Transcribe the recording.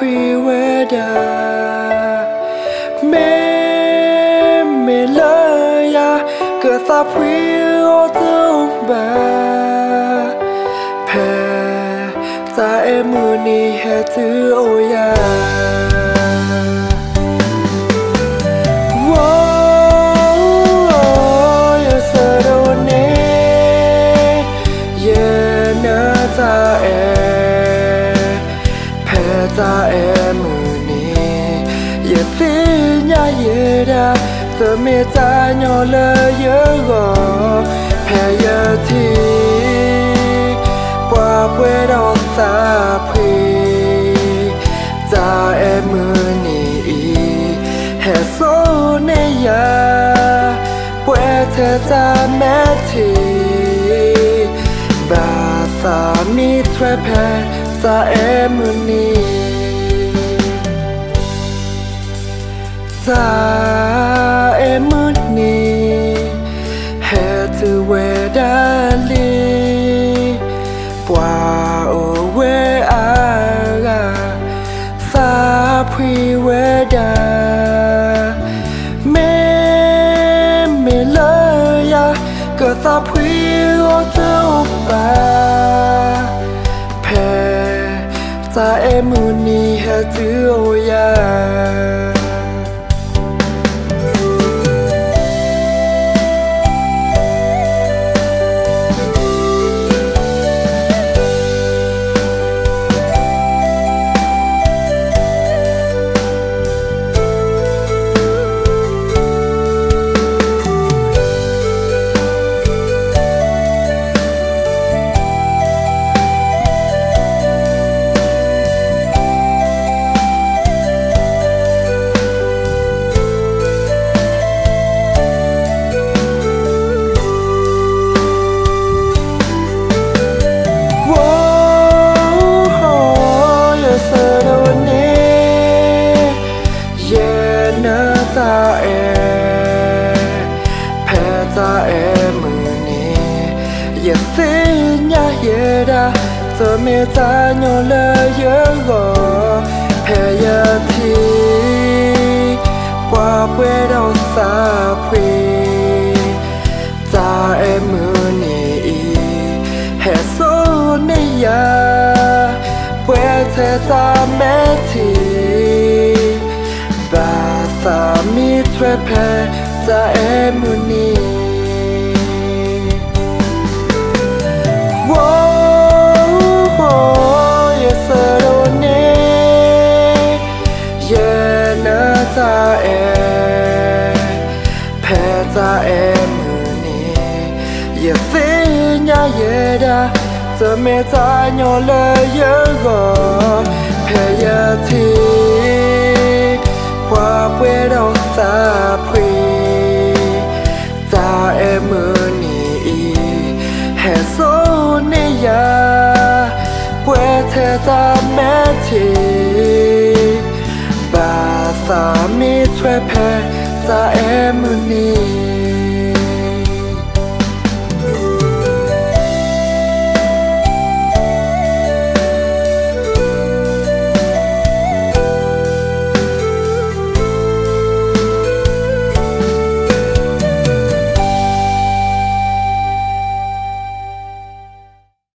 phi về đà mê lời ya cờ ta phi ô tô bà phe ta em mưa ni hè thứ ô ya ta em ni ye phi nya ye da tơ me ta nhỏ lơ yơ gò hè ye thi qua quê đó ta phi ta em ni hè số ne ya quê thế ta mẹ thi bà ta mi tre pe ta em ni ta em ni hè từ quê đã li qua ở quê aga ta phi quê đã mê lời ya cờ ta phi ô tô bà phe ta em ni hè từ ô ya ta em ni ye phi nya ye da tơ me ta nhỏ lơ yơ gò hè ye thi qua quê đâu xa phi ta em ni hè số ne ya quê thế ta mẹ thi bà ta mi tre pe ta em ni ta em ni ye phi nya ye da tơ me ta nhỏ lơ yơ gò hè ye thi qua quê đâu xa phi ta em ni hè số ne ya quê thế ta mẹ thi bà ta mi tre pe ta em ni